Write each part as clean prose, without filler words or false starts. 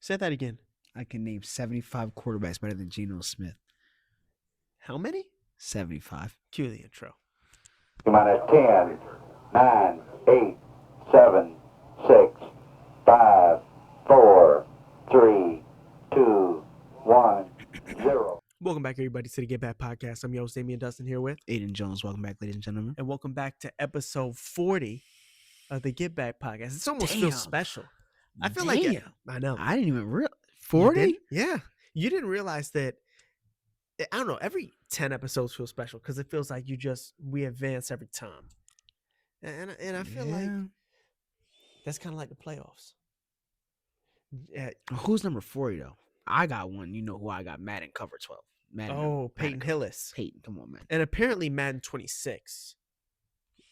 Say that again. I can name 75 quarterbacks better than Geno Smith. How many? 75. Cue the intro. Minus 10, 9, 8, 7, 6, 5, 4, 3, 2, 1, 0. Welcome back, everybody, to the Get Back podcast. I'm your host, Damian Dusten, here with Ayden Jones, welcome back, ladies and gentlemen. and welcome back to episode 40 of the Get Back podcast. It almost feels special. I feel like I know. I didn't even realize. You 40? didn't? Yeah. You didn't realize that. I don't know. Every 10 episodes feel special because it feels like we advance every time. And I feel like that's kind of like the playoffs. Who's number 40, though? I got one. You know who I got? Madden cover 12. Peyton Hillis. Peyton, come on, man. And apparently Madden 26,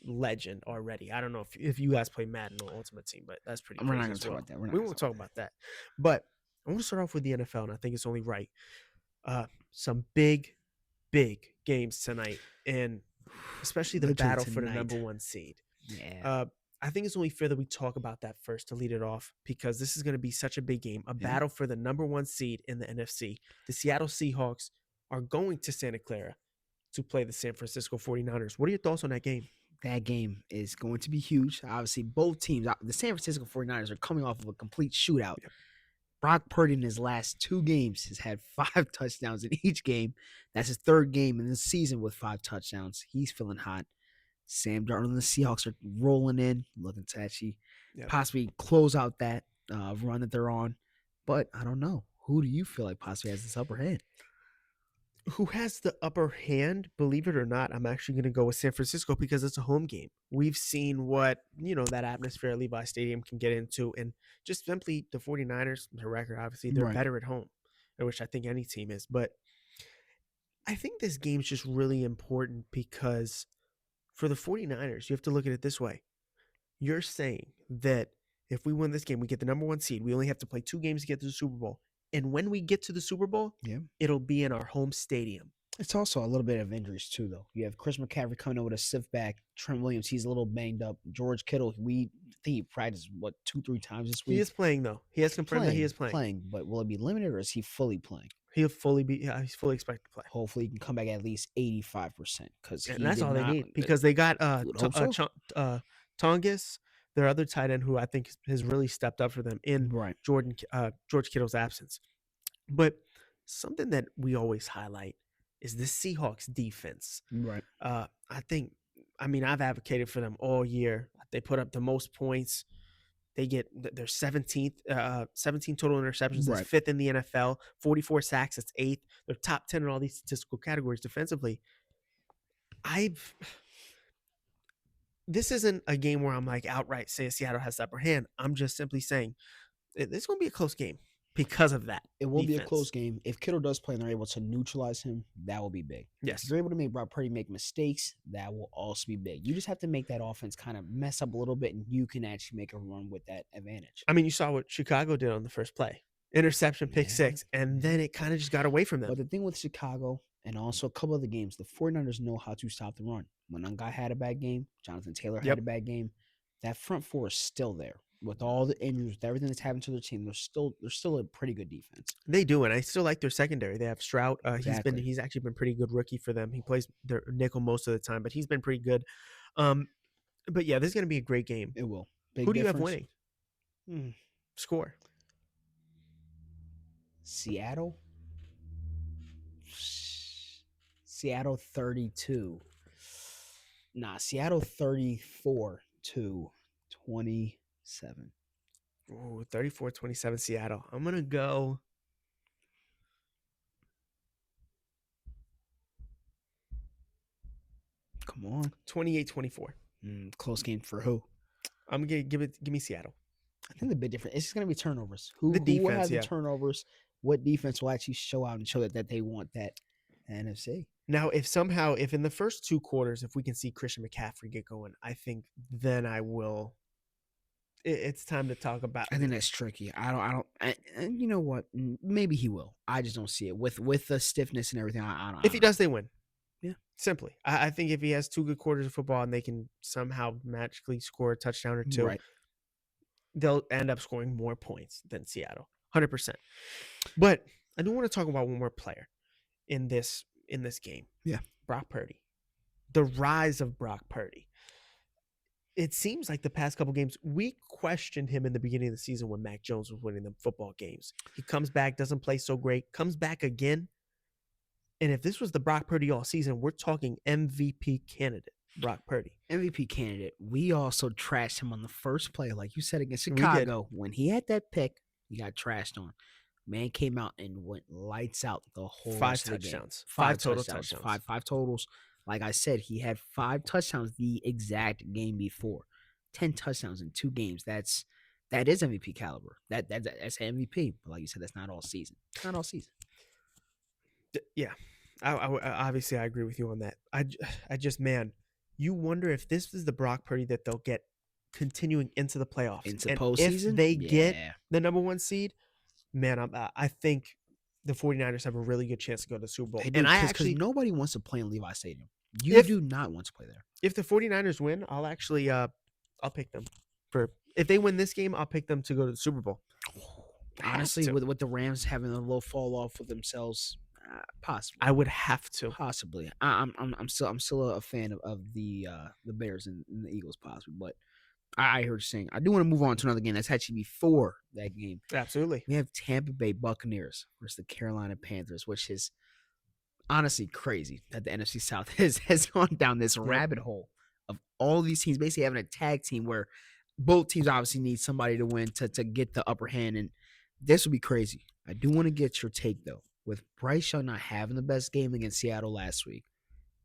legend already. I don't know if you guys play Madden or Ultimate Team, but that's pretty We're crazy not going as to talk well. about that. We won't talk about that. But I want to start off with the NFL, and I think it's only right. Some big games tonight, and especially the Literally battle for the tonight. number one seed. Yeah. I think it's only fair that we talk about that first to lead it off because this is going to be such a big game, a battle for the number one seed in the NFC. The Seattle Seahawks are going to Santa Clara to play the San Francisco 49ers. What are your thoughts on that game? That game is going to be huge. Obviously, both teams, the San Francisco 49ers are coming off of a complete shootout. Yep. Brock Purdy in his last 2 games has had 5 touchdowns in each game. That's his 3rd game in the season with 5 touchdowns. He's feeling hot. Sam Darnold and the Seahawks are rolling in, looking to actually possibly close out that run that they're on. But I don't know. Who do you feel like possibly has this upper hand? Who has the upper hand? Believe it or not, I'm actually going to go with San Francisco because it's a home game. We've seen what, that atmosphere at Levi Stadium can get into. And just simply the 49ers, their record, obviously, they're Right. better at home, which I think any team is. But I think this game's just really important because for the 49ers, you have to look at it this way. You're saying that if we win this game, we get the number one seed. We only have to play 2 games to get to the Super Bowl. And when we get to the Super Bowl, it'll be in our home stadium. It's also a little bit of injuries, too, though. You have Chris McCaffrey coming out with a stiff back. Trent Williams, he's a little banged up. George Kittle, I think he practiced, 2-3 times this week? He is playing, though. He has confirmed that he is playing. But will it be limited, or is he fully playing? He's fully expected to play. Hopefully, he can come back at least 85%. And that's all they need because they got Tongas, their other tight end, who I think has really stepped up for them in George Kittle's absence. But something that we always highlight is the Seahawks defense. Right. I've advocated for them all year. They put up the most points. They get their 17 total interceptions. That's 5th in the NFL. 44 sacks. That's 8th. They're top 10 in all these statistical categories defensively. This isn't a game where I'm like outright saying Seattle has the upper hand. I'm just simply saying it's going to be a close game because of that. It will be a close game. If Kittle does play and they're able to neutralize him, that will be big. Yes. If you're able to make Brock Purdy make mistakes, that will also be big. You just have to make that offense kind of mess up a little bit, and you can actually make a run with that advantage. I mean, you saw what Chicago did on the first play. Interception, pick 6, and then it kind of just got away from them. But the thing with Chicago and also a couple of the games, the 49ers know how to stop the run. When one guy had a bad game, Jonathan Taylor had a bad game, that front 4 is still there. With all the injuries, with everything that's happened to their team, they're still a pretty good defense. They do, and I still like their secondary. They have Stroud. He's actually been pretty good rookie for them. He plays their nickel most of the time, but he's been pretty good. But yeah, this is going to be a great game. It will. Who do you have winning? Score. Seattle 32. Seattle 34 to 27. Oh, 34-27 Seattle. I'm going to go. Come on. 28-24. Close game for who? I'm going to give me Seattle. I think the big difference, it's just going to be turnovers. Who will have the turnovers? What defense will actually show out and show that they want that NFC? Now, if in the first 2 quarters, if we can see Christian McCaffrey get going, I think then I will. It's time to talk about. I think that's tricky. And you know what? Maybe he will. I just don't see it with the stiffness and everything. If he does, they win. Yeah, simply. I think if he has 2 good quarters of football and they can somehow magically score a touchdown or 2, they'll end up scoring more points than Seattle. 100%. But I do want to talk about one more player in this game. Yeah. Brock Purdy. The rise of Brock Purdy. It seems like the past couple games, we questioned him in the beginning of the season when Mac Jones was winning them football games. He comes back, doesn't play so great, comes back again. And if this was the Brock Purdy all season, we're talking MVP candidate, Brock Purdy. MVP candidate. We also trashed him on the first play, like you said, against We did. Chicago. When he had that pick, he got trashed on. Man came out and went lights out the whole 5 rest of the game. touchdowns. 5 total touchdowns. touchdowns. Five totals. Like I said, he had 5 touchdowns the exact game before. 10 touchdowns in 2 games. That is MVP caliber. That's MVP. But like you said, that's not all season. Not all season. Yeah. I obviously, I agree with you on that. I just, man, you wonder if this is the Brock Purdy that they'll get continuing into the playoffs. Into and postseason? If they get the number 1 seed, man, I think the 49ers have a really good chance to go to the Super Bowl. And because nobody wants to play in Levi Stadium. You do not want to play there. If the 49ers win, I'll actually I'll pick them. If they win this game, I'll pick them to go to the Super Bowl. Honestly, with the Rams having a little fall off with themselves, possibly. I would have to. Possibly. I'm still a fan of the Bears and the Eagles, possibly. But I heard you saying. I do want to move on to another game that's actually before that game. Absolutely. We have Tampa Bay Buccaneers versus the Carolina Panthers, which is honestly crazy that the NFC South has gone down this rabbit hole of all these teams basically having a tag team where both teams obviously need somebody to win to get the upper hand, and this would be crazy. I do want to get your take though. With Bryce Young not having the best game against Seattle last week,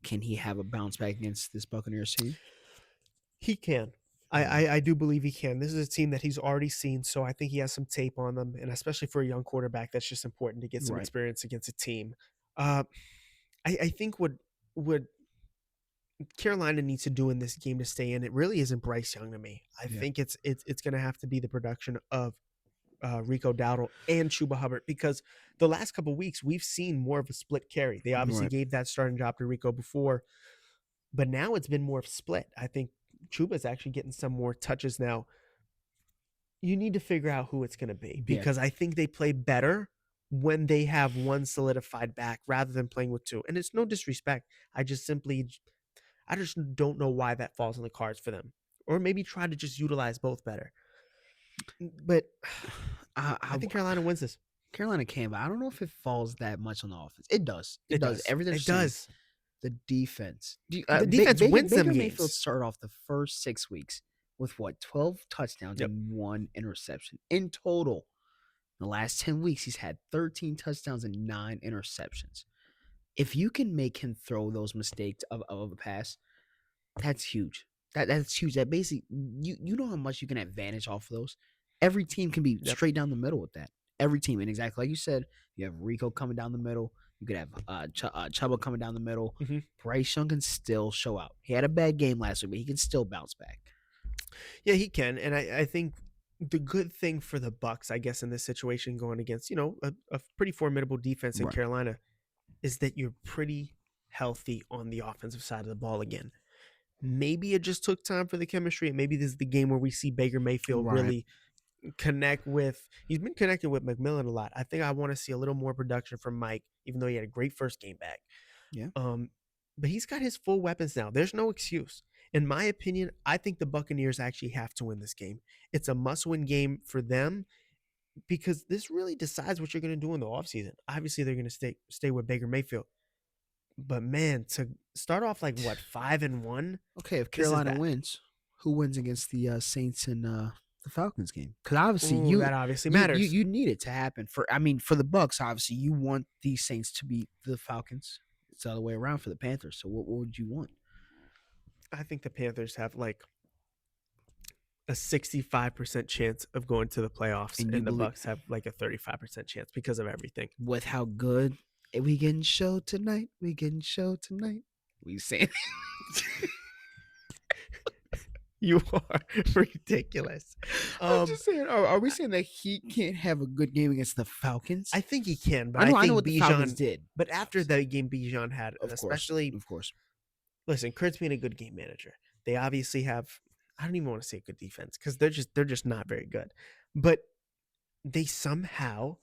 can he have a bounce back against this Buccaneers team? He can. I do believe he can. This is a team that he's already seen, so I think he has some tape on them, and especially for a young quarterback, that's just important to get some experience against a team. I think what Carolina needs to do in this game to stay in, it really isn't Bryce Young to me. I think it's going to have to be the production of Rico Dowdle and Chuba Hubbard, because the last couple of weeks we've seen more of a split carry. They obviously gave that starting job to Rico before, but now it's been more of a split. I think Chuba's actually getting some more touches now. You need to figure out who it's going to be, because I think they play better when they have one solidified back rather than playing with 2. And it's no disrespect. I just don't know why that falls on the cards for them. Or maybe try to just utilize both better. But I think Carolina wins this. Carolina can, but I don't know if it falls that much on the offense. It does. It does. Everything. It does. The defense. The defense wins them games. Mayfield started off the first 6 weeks with 12 touchdowns and 1 interception in total. In the last 10 weeks, he's had 13 touchdowns and 9 interceptions. If you can make him throw those mistakes of a pass, that's huge. That's huge. That basically, you know how much you can advantage off of those. Every team can be straight down the middle with that. Every team, and exactly like you said, you have Rico coming down the middle. You could have Chuba coming down the middle. Mm-hmm. Bryce Young can still show out. He had a bad game last week, but he can still bounce back. Yeah, he can, and I think the good thing for the Bucs, I guess, in this situation, going against a pretty formidable defense in Carolina, is that you're pretty healthy on the offensive side of the ball again. Maybe it just took time for the chemistry, and maybe this is the game where we see Baker Mayfield really connect with. He's been connecting with McMillan a lot. I think I want to see a little more production from Mike, even though he had a great first game back. Yeah. But he's got his full weapons now. There's no excuse. In my opinion, I think the Buccaneers actually have to win this game. It's a must-win game for them, because this really decides what you're going to do in the offseason. Obviously, they're going to stay with Baker Mayfield. But man, to start off 5-1. Okay, if Carolina wins, who wins against the Saints and the Falcons game? Because obviously that obviously matters. You need it to happen. For the Bucs, obviously you want the Saints to beat the Falcons. It's the other way around for the Panthers. So what would you want? I think the Panthers have a 65% chance of going to the playoffs, and the Bucs have a 35% chance because of everything. With how good we can show tonight, we saying you are ridiculous. I'm just saying, are we saying that he can't have a good game against the Falcons? I think he can, but I know what the Falcons did. But after the game Bijan had, of course. Listen, Kurt's being a good game manager. They obviously have, I don't even want to say a good defense, because they're just not very good. But they somehow,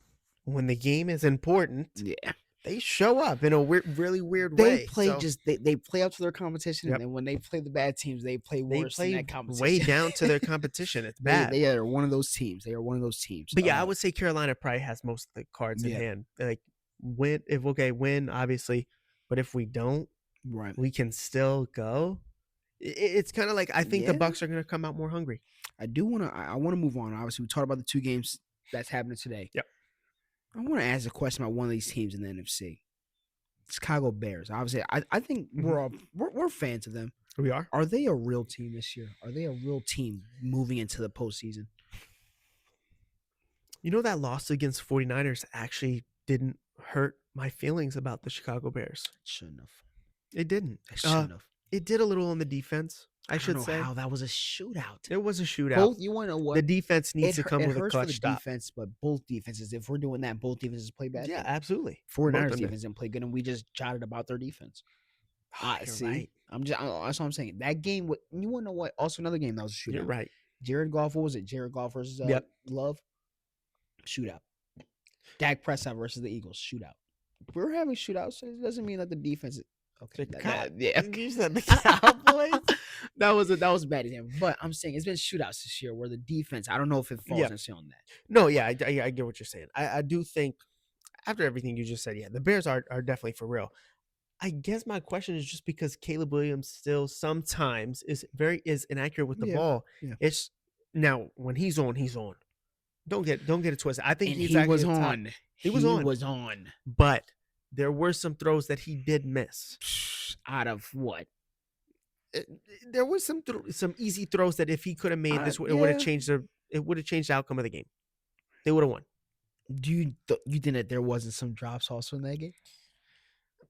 when the game is important, Yeah. they show up in a really weird They way. play So they play up to their competition, Yep. and then when they play the bad teams, they play they worse than play that competition. way down to their competition. It's bad. They are one of those teams. They are one of those teams. But yeah, I would say Carolina probably has most of the cards in Yeah. hand. Like win obviously, but if we don't, right. we can still go. It's kind of like I think the Yeah. Bucks are going to come out more hungry. I do want to. I want to move on. Obviously, we talked about the 2 games that's happening today. Yep. I want to ask a question about one of these teams in the NFC. Chicago Bears. Obviously, I think we're fans of them. We are. Are they a real team this year? Are they a real team moving into the postseason? You know, that loss against 49ers actually didn't hurt my feelings about the Chicago Bears. It shouldn't have. It didn't. It shouldn't have. It did a little on the defense, I should say. How that was a shootout. It was a shootout. Both, you want to know what? The defense needs to come with a hurts clutch for the stop. defense, but both defenses, if we're doing that, both defenses play bad. Yeah, absolutely. 49ers them defense didn't play good, and we just jotted about their defense. You're See, right. that's what I'm saying. That game, you want to know what? Also, another game that was a shootout. You're right. Jared Goff, what was it? Jared Goff versus Yep. Love? Shootout. Dak Prescott versus the Eagles? Shootout. We're having shootouts. It doesn't mean that the defense is okay. Yeah. You said the Cowboys. that was a bad example. But I'm saying it's been shootouts this year where the defense, I don't know if it falls necessarily on that. No, yeah, I get what you're saying. I do think after everything you just said, yeah, the Bears are definitely for real. I guess my question is just because Caleb Williams still sometimes is inaccurate with the ball. Yeah. It's now when he's on, he's on. Don't get it twisted. I think And he's he actually was the top. on. He was on. But there were some throws that he did miss. Out of what? There was some easy throws that if he could have made this, it would have changed the outcome of the game. They would have won. Do you think that there wasn't some drops also in that game?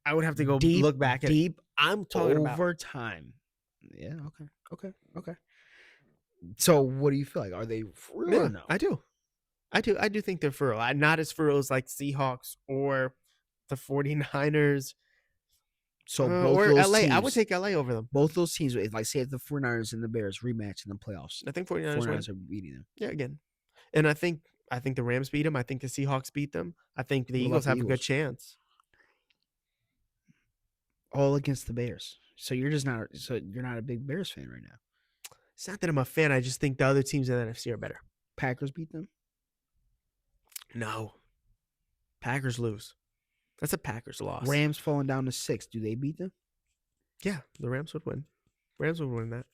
I would have to go look back at deep. I'm talking about overtime. Yeah. Okay. So, what do you feel like? Are they for real or no? I do think they're for real. Not as for real as like Seahawks or the 49ers. So or those LA. teams, I would take LA over them. both those teams. Like say if the 49ers and the Bears rematch in the playoffs, I think 49ers win. are beating them. Yeah, again. And I think the Rams beat them. I think the Seahawks beat them. I think the Eagles have a good chance. All against the Bears. So you're not a big Bears fan right now. It's not that I'm a fan. I just think the other teams in the NFC are better. Packers beat them? No. Packers lose. That's a Packers loss. Rams falling down to 6. Do they beat them? Yeah, the Rams would win. Rams would win that.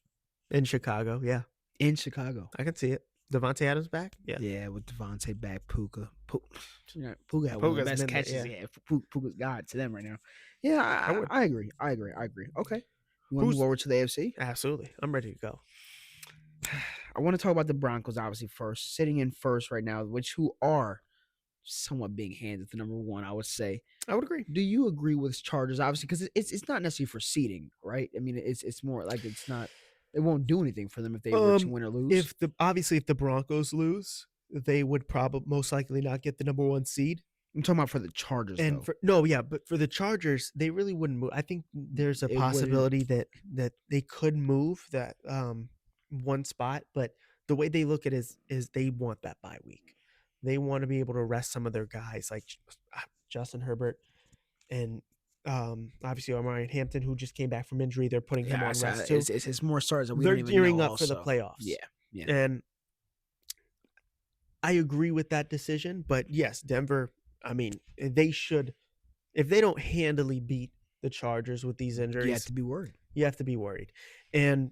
In Chicago, yeah. In Chicago. I can see it. Devontae Adams back? Yeah. Yeah, with Devontae back, Puka had one of the Puka's best been there, catches. yeah. Puka's God to them right now. Yeah, I agree. Okay. You want to move over to the AFC? Absolutely. I'm ready to go. I want to talk about the Broncos, obviously, first. Sitting in first right now, who are somewhat big hands at the number 1, I would say. I would agree. Do you agree with Chargers, obviously? Because it's not necessarily for seeding, right? I mean, it's more like it's not. It won't do anything for them if they were to win or lose. If the Broncos lose, they would probably most likely not get the number 1 seed. I'm talking about for the Chargers, And though. but for the Chargers, they really wouldn't move. I think there's a It possibility that they could move that one spot, but the way they look at it is they want that bye week. They want to be able to rest some of their guys like Justin Herbert and obviously Omarion Hampton, who just came back from injury. They're putting him on rest too. It's more stars that we They're don't even gearing know up also. for the playoffs. Yeah. And I agree with that decision, but yes, Denver, I mean, they should, if they don't handily beat the Chargers with these injuries, You have to be worried. You have to be worried. And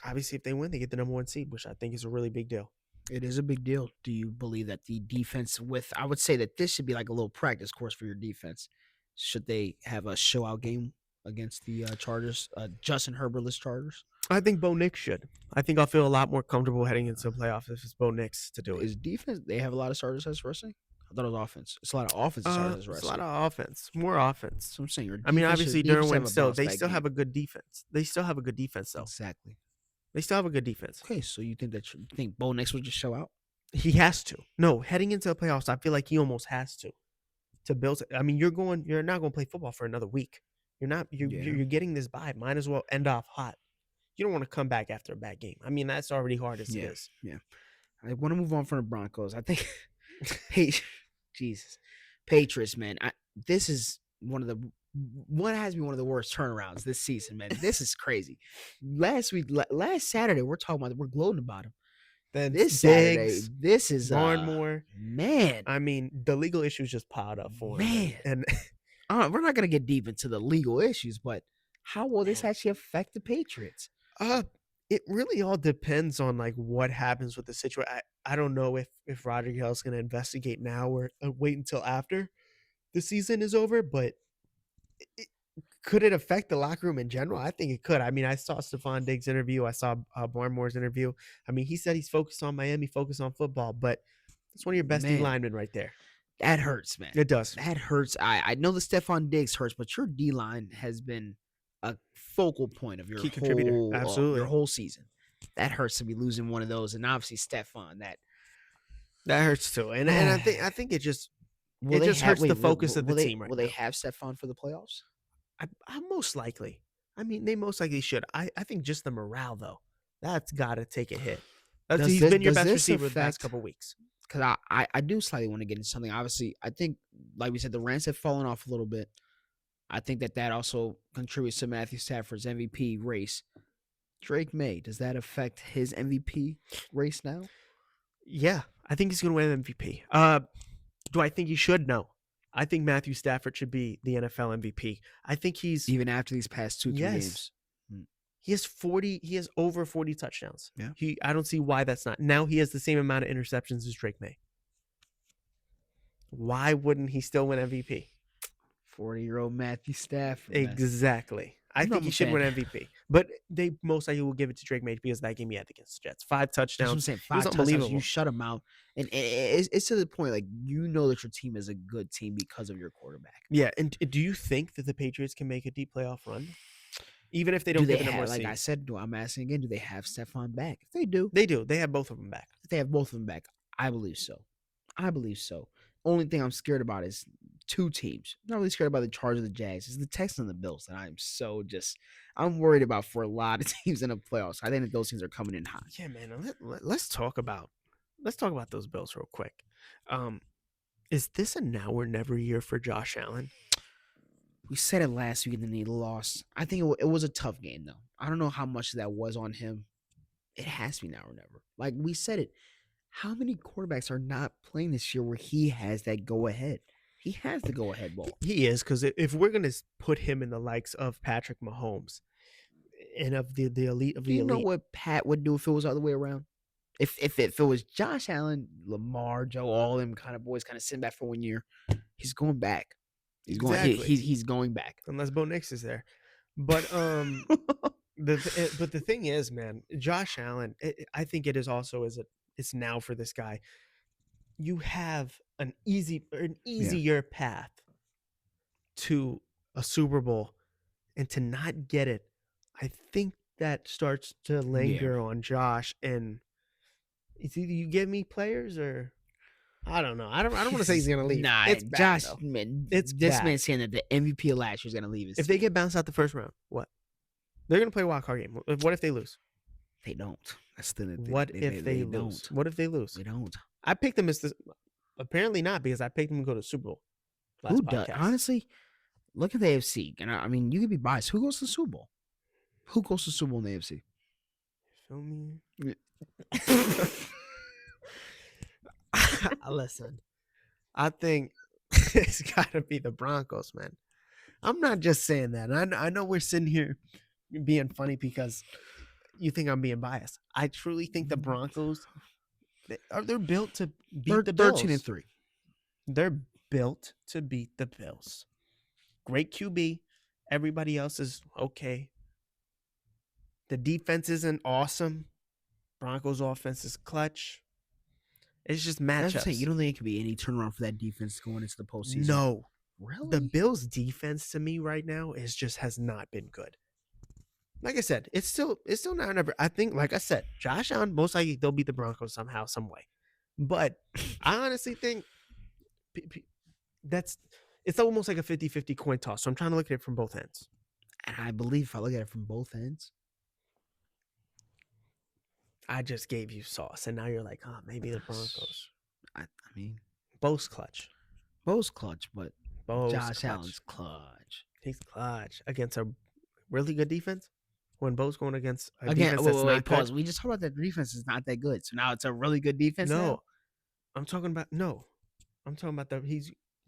obviously if they win, they get the number 1 seed, which I think is a really big deal. It is a big deal. Do you believe that the defense I would say that this should be like a little practice course for your defense. Should they have a show-out game against the Chargers, Justin Herbertless Chargers? I think Bo Nix should. I think I'll feel a lot more comfortable heading into the playoffs if it's Bo Nix to do it. Is defense, they have a lot of starters as wrestling? I thought it was offense. It's a lot of offense starters as It's wrestling. a lot of offense, more offense. So I'm saying I mean, obviously, Derwin still, they still have a good defense. They still have a good defense, though. Exactly. They still have a good defense. Okay, so you think Bo Nix would just show out? He has to. No, heading into the playoffs, I feel like he almost has to build. I mean, you're not going to play football for another week. You're getting this bye. Might as well end off hot. You don't want to come back after a bad game. I mean, that's already hard as it is. Yeah. I want to move on from the Broncos. I think Jesus, Patriots, man. This is what has been one of the worst turnarounds this season, man. This is crazy. Last Saturday, we're gloating about him. Then This Saturday, Diggs, this is Barnmore. man. I mean, the legal issues just piled up for him. Man. And We're not gonna get deep into the legal issues, but how will this actually affect the Patriots? it really all depends on like what happens with the situation. I don't know if Roger Hill's going to investigate now or wait until after the season is over, but it, could it affect the locker room in general? I think it could. I mean, I saw Stephon Diggs' interview. I saw Barnmore's interview. I mean, he said he's focused on Miami, focused on football, but that's one of your best D Man. linemen right there. That hurts, man. It does. That hurts. I know the Stephon Diggs hurts, but your D line has been a focal point of your Key contributor. Absolutely. your whole season. That hurts to be losing one of those, and obviously Stephon. That hurts too, and I think it just hurts the focus of the team right Will now. they have Stephon for the playoffs? I most likely. I mean, they most likely should. I think just the morale though, that's got to take a hit. He's been your best receiver the past couple weeks. Because I do slightly want to get into something. Obviously, I think, like we said, the Rams have fallen off a little bit. I think that also contributes to Matthew Stafford's MVP race. Drake May, does that affect his MVP race now? Yeah, I think he's going to win MVP. Do I think he should? No. I think Matthew Stafford should be the NFL MVP. I think he's even after these past 2-3 games. He has over 40 touchdowns. Yeah. I don't see why that's not. Now he has the same amount of interceptions as Drake May. Why wouldn't he still win MVP? 40-year-old Matthew Stafford. Exactly. I think he should win MVP. But they most likely will give it to Drake May because that game he had against the Jets. 5 touchdowns. That's what I'm saying. 5 touchdowns. You shut him out. And it's to the point, like, you know that your team is a good team because of your quarterback. Yeah. And do you think that the Patriots can make a deep playoff run? Even if they don't give it a more like seed. I said, I'm asking again, do they have Stephon back? If they do. They do. They have both of them back. If they have both of them back, I believe so. Only thing I'm scared about is 2 teams. I'm not really scared about the Chargers or the Jags. It's the Texans and the Bills that I'm worried about for a lot of teams in the playoffs. I think that those teams are coming in hot. Yeah, man. Let's talk about those Bills real quick. Is this a now or never year for Josh Allen? We said it last week and then he lost. I think it was a tough game, though. I don't know how much of that was on him. It has to be now or never. Like we said it. How many quarterbacks are not playing this year where he has that go-ahead? He has the go-ahead ball. He is, because if we're going to put him in the likes of Patrick Mahomes and of the elite of the elite. You know what Pat would do if it was the other way around? If it was Josh Allen, Lamar, Joe, all them kind of boys kind of sitting back for 1 year, he's going back. He's going back. Unless Bo Nix is there. But the thing is, man, Josh Allen, I think it is also it's now for this guy. You have an easier path to a Super Bowl, and to not get it, I think that starts to linger on Josh. And it's either you give me players or I don't know. I don't want to say he's gonna leave. Nah, it's bad, Josh, though. man, It's this bad. man saying that the MVP of last year is gonna leave. If they get bounced out the first round, what? They're gonna play a wild card game. What if they lose? They don't. That's the thing. What if they lose? Don't. What if they lose? They don't. I picked them as this. Apparently not, because I picked them to go to the Super Bowl. Who does? Honestly, look at the AFC. And I mean, you could be biased. Who goes to the Super Bowl? Who goes to the Super Bowl in the AFC? Feel me? Listen, I think it's got to be the Broncos, man. I'm not just saying that. I know we're sitting here being funny because you think I'm being biased. I truly think the Broncos, they're built to beat the Bills. 13-3. They're built to beat the Bills. Great QB. Everybody else is okay. The defense isn't awesome. Broncos offense is clutch. It's just matchups. You don't think it could be any turnaround for that defense going into the postseason? No. Really? The Bills' defense to me right now has not been good. Like I said, it's still not never. I think, like I said, Josh Allen, most likely they'll beat the Broncos somehow, some way. But I honestly think it's almost like a 50-50 coin toss. So I'm trying to look at it from both ends. And I believe if I look at it from both ends, I just gave you sauce, and now you're like, oh, maybe the Broncos. I mean, Bo's clutch. Bo's clutch, but Bo's Josh clutch. Allen's clutch. He's clutch against a really good defense. When Bo's going against a Again, defense wait, that's wait, not pause. good. We just talked about that the defense is not that good. So now it's a really good defense. No, now? I'm talking about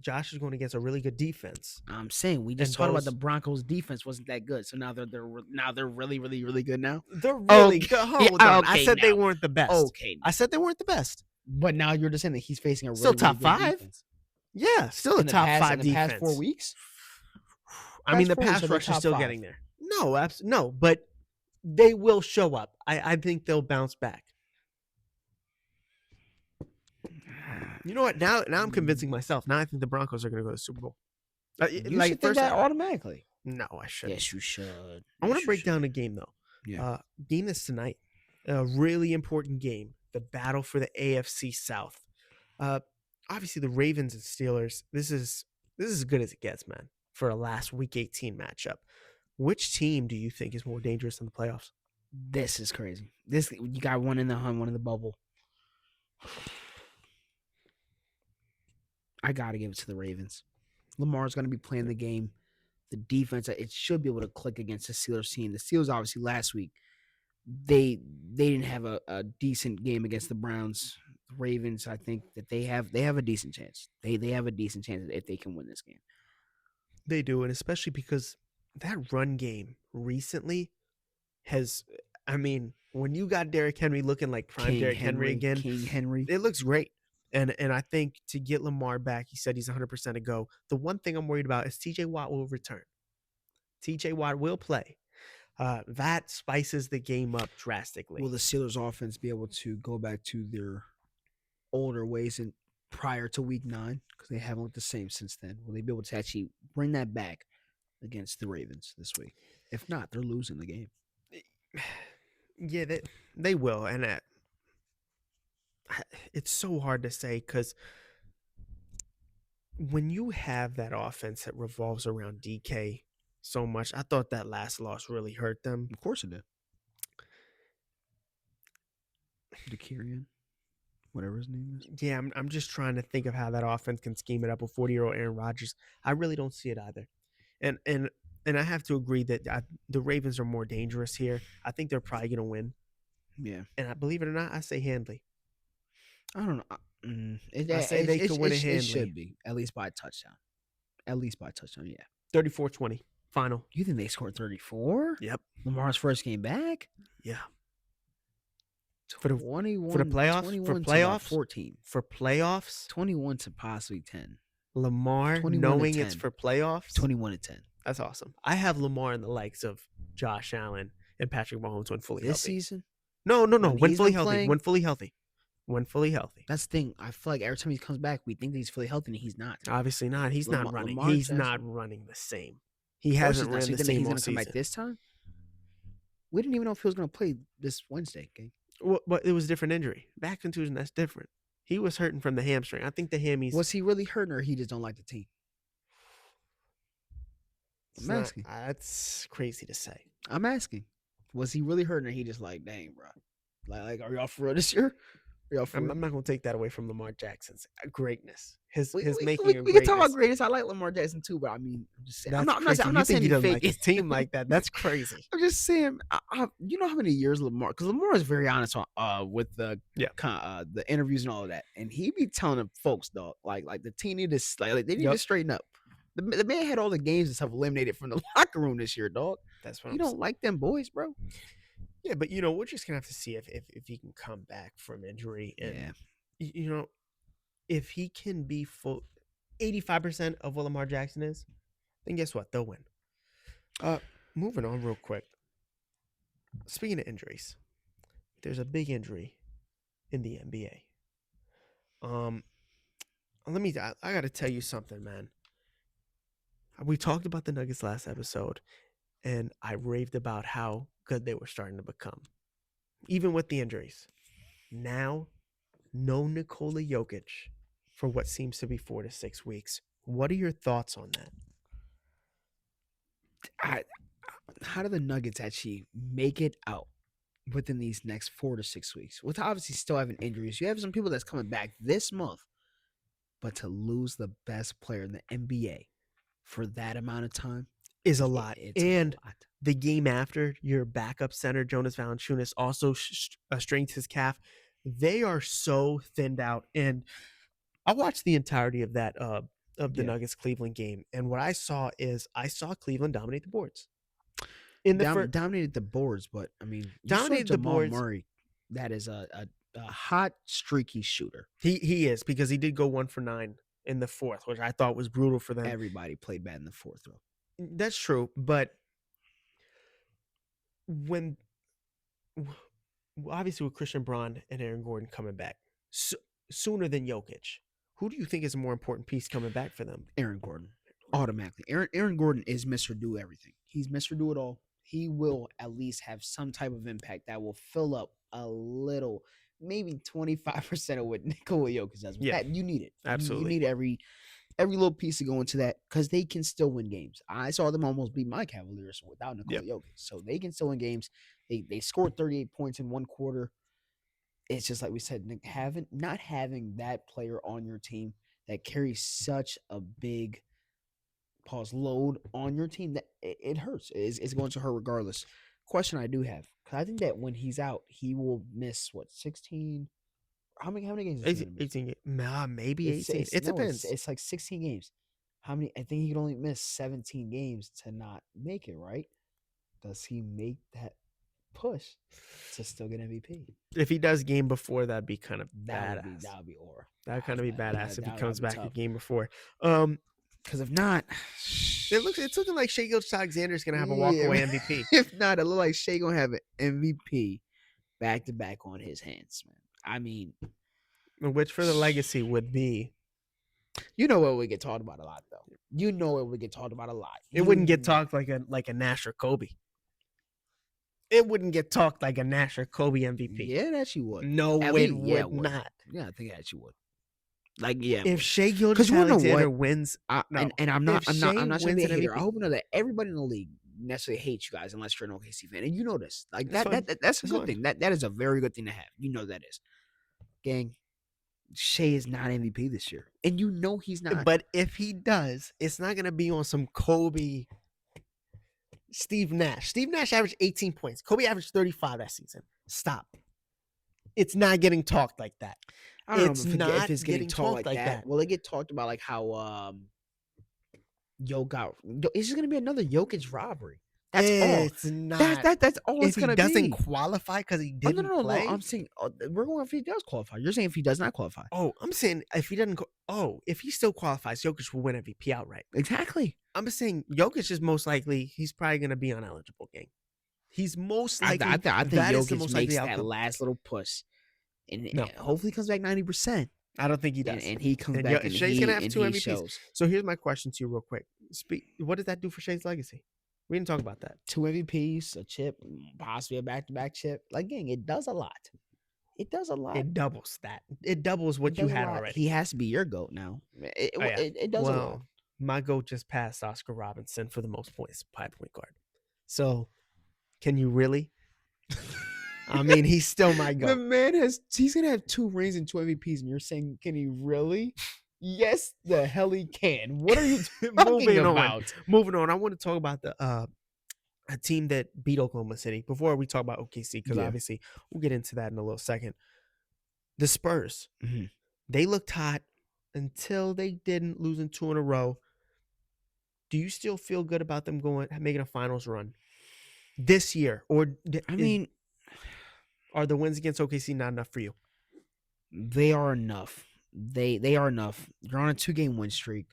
Josh is going against a really good defense. I'm saying we just And talked about Bo's- the Broncos' defense wasn't that good. So now they're really, really, really good now. They're really Okay, good. Hold on. I okay, said they now. weren't the best. Okay, I said they weren't the best. but now you're just saying that he's facing a really, Still top really good five? defense. Yeah, still a In the top past- 5 in the defense. past 4 weeks. I mean, the Past 4 weeks, pass are they rush is top still 5? getting there. No, but they will show up. I think they'll bounce back. You know what? Now I'm convincing myself. Now I think the Broncos are going to go to the Super Bowl. You should think that automatically. No, I shouldn't. Yes, you should. I want to break down a game though. Yeah. Game this tonight. A really important game. The battle for the AFC South. Obviously the Ravens and Steelers. This is as good as it gets, man. For a last Week 18 matchup. Which team do you think is more dangerous in the playoffs? This is crazy. You got one in the hunt, one in the bubble. I gotta give it to the Ravens. Lamar's gonna be playing the game. The defense, it should be able to click against the Steelers team. The Steelers, obviously, last week they didn't have a decent game against the Browns. The Ravens, I think that they have a decent chance. They have a decent chance if they can win this game. They do, and especially because that run game recently has, I mean, when you got Derrick Henry looking like prime Derrick Henry again, King Henry. it looks great. And I think to get Lamar back, he said he's 100% a go. The one thing I'm worried about is TJ Watt will return. TJ Watt will play. That spices the game up drastically. Will the Steelers offense be able to go back to their older ways and prior to week 9? Because they haven't looked the same since then. Will they be able to actually bring that back against the Ravens this week? If not, they're losing the game. Yeah, they will. And it's so hard to say because when you have that offense that revolves around DK so much, I thought that last loss really hurt them. Of course it did. DeKirian, whatever his name is. Yeah, I'm just trying to think of how that offense can scheme it up with 40-year-old Aaron Rodgers. I really don't see it either. And I have to agree that the Ravens are more dangerous here. I think they're probably going to win. Yeah. And I believe it or not, I say handily. I don't know. I say they could win it handily. It should be, at least by a touchdown. At least by a touchdown, yeah. 34-20, final. You think they scored 34? Yep. Lamar's first game back? Yeah. For the playoffs? 14. For playoffs, 21 to possibly 10. Lamar 21 to knowing 10. it's for playoffs. 21 to 10. That's awesome. I have Lamar in the likes of Josh Allen and Patrick Mahomes when fully This healthy. season? No. When he's fully been healthy. playing? When fully healthy. When fully healthy. That's the thing. I feel like every time he comes back, we think that he's fully healthy, and he's not. Obviously not. He's not running. Lamar He's Jackson- not running the same. He hasn't ran So you the think that same he's all gonna come back season. this time? We didn't even know if he was going to play this Wednesday game. Well, but it was a different injury. Back contusion, that's different. He was hurting from the hamstring. I think the hammies. Was he really hurting, or he just don't like the team? it's I'm not- asking. That's crazy to say. I'm asking. Was he really hurting, or he just like, dang, bro? Like, are y'all for real this year? Are y'all for I'm real? not going to take that away from Lamar Jackson's greatness. His We making can of talk about greatness. greatness. I like Lamar Jackson too, but I mean, I'm just saying. That's I'm not crazy. saying You think he he's doesn't fake. like his team like that. That's crazy. I'm just saying. You know how many years Lamar? Because Lamar is very honest on with the the interviews and all of that, and he be telling them folks, dog, like the team need to like they need to straighten up. The man had all the games and stuff eliminated from the locker room this year, dog. That's what You I'm don't saying. like them boys, bro. Yeah, but we're just gonna have to see if he can come back from injury, and if he can be full 85% of what Lamar Jackson is, then guess what? They'll win. Moving on real quick. Speaking of injuries, there's a big injury in the NBA. I got to tell you something, man. We talked about the Nuggets last episode, and I raved about how good they were starting to become, even with the injuries. Now, no Nikola Jokic for what seems to be 4 to 6 weeks. What are your thoughts on that? How do the Nuggets actually make it out within these next 4 to 6 weeks? With obviously still having injuries, you have some people that's coming back this month but to lose the best player in the NBA for that amount of time is a lot. It's And a lot. the game after, your backup center, Jonas Valanciunas, also strained his calf. They are so thinned out. And I watched the entirety of that of the Nuggets Cleveland game. And what I saw Cleveland dominate the boards. In the Dominated the boards, but I mean, dominated the boards. Murray, that is a hot, streaky shooter. He is, because he did go 1 for 9 in the fourth, which I thought was brutal for them. Everybody played bad in the fourth, though. That's true, but when obviously with Christian Braun and Aaron Gordon coming back sooner than Jokic, who do you think is a more important piece coming back for them? Aaron Gordon, automatically. Aaron Gordon is Mr. Do Everything. He's Mr. Do It All. He will at least have some type of impact that will fill up a little, maybe 25% of what Nikola Jokic does. Yeah, you need it. Absolutely, you need every little piece to go into that, because they can still win games. I saw them almost beat my Cavaliers without Nikola Jokic, so they can still win games. They scored 38 points in one quarter. It's just like we said, not having that player on your team that carries such a big load on your team, that it hurts. It's going to hurt regardless. Question I do have, because I think that when he's out, he will miss 16. How many games? 18. Maybe 18. It depends. It's like 16 games. How many? I think he can only miss 17 games to not make it, right? Does he make that push to still get MVP? If he does game before, that'd be kind of badass. That would be aura. That'd kind of be badass if he comes back a game before. Because if not, it's looking like Shai Gilgeous-Alexander is gonna have a walkaway MVP. If not, it looks like Shai gonna have an MVP back to back on his hands, man. I mean, which for the legacy would be, what we get talked about a lot, though. What we get talked about a lot. It wouldn't get talked like a Nash or Kobe. It wouldn't get talked like a Nash or Kobe MVP. Yeah, that she would. No, it would not. Yeah, I think that she would. If Shai Gilgeous-Alexander wins, and I'm not saying they hate her. I hope you know that everybody in the league necessarily hates you guys unless you're an OKC fan, and you know this. That's a good thing. That is a very good thing to have. That is. Gang, Shai is not MVP this year, and he's not. But if he does, it's not gonna be on some Kobe, Steve Nash. Steve Nash averaged 18 points. Kobe averaged 35 that season. Stop. It's not getting talked like that. I don't know if it's getting talked like that. Well, they get talked about like how it's just gonna be another Jokic robbery. That's all. It's not. That's all it's gonna be. If he doesn't qualify because he didn't play. No. I'm saying we're going if he does qualify. You're saying if he does not qualify. Oh, I'm saying if he doesn't. If he still qualifies, Jokic will win MVP outright. Exactly. I'm saying Jokic is most likely. He's probably going to be uneligible. Gang. He's most likely. I think Jokic makes that last little push, and hopefully comes back 90%. I don't think he does. And he comes back and Shai's going to have 2 MVPs. Shows. So here's my question to you real quick. What does that do for Shai's legacy? We didn't talk about that. 2 MVPs, a chip, possibly a back-to-back chip. Gang, it does a lot. It does a lot. It doubles that. It doubles what you had already. He has to be your GOAT now. It does a lot. My GOAT just passed Oscar Robinson for the most points by point guard. So, can you really? I mean, he's still my GOAT. The man he's going to have 2 rings and 2 MVPs, and you're saying, can he really? Yes, the hell he can. What are you talking about? Moving on. I want to talk about a team that beat Oklahoma City before we talk about OKC, because obviously we'll get into that in a little second. The Spurs. Mm-hmm. They looked hot until they didn't, losing 2 in a row. Do you still feel good about them making a finals run this year? Or are the wins against OKC not enough for you? They are enough. They are enough. You're on a 2-game win streak.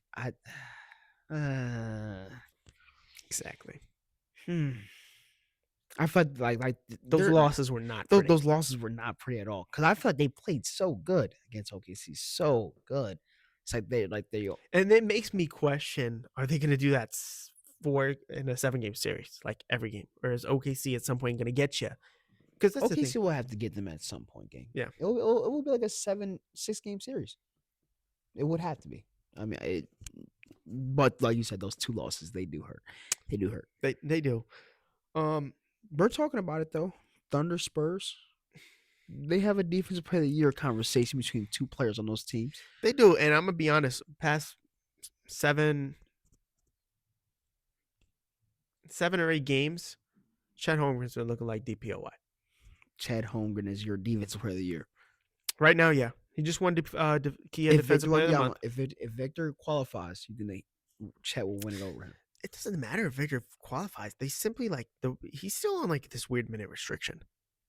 Exactly. I felt like those losses were not pretty. Those losses were not pretty at all, because I felt they played so good against OKC, so good. It's they and it makes me question: are they going to do that in a 7-game series, like every game, or is OKC at some point going to get you? Because OKC will have to get them at some point, game. Yeah, it will be like a 6-game series. It would have to be. I mean, but like you said, those 2 losses, they do hurt. They do hurt. They do. We're talking about it though. Thunder Spurs. they have a defensive player of the year conversation between two players on those teams. They do, and I'm gonna be honest. Past 7 or 8 games, Chet Holmgren's been looking like DPOY. Chad Holmgren is your defensive player of the year. Right now, yeah. He just won Kia Defensive Player of the Month. If Victor qualifies, you think Chet will win it over him? It doesn't matter if Victor qualifies. They simply he's still on like this weird minute restriction.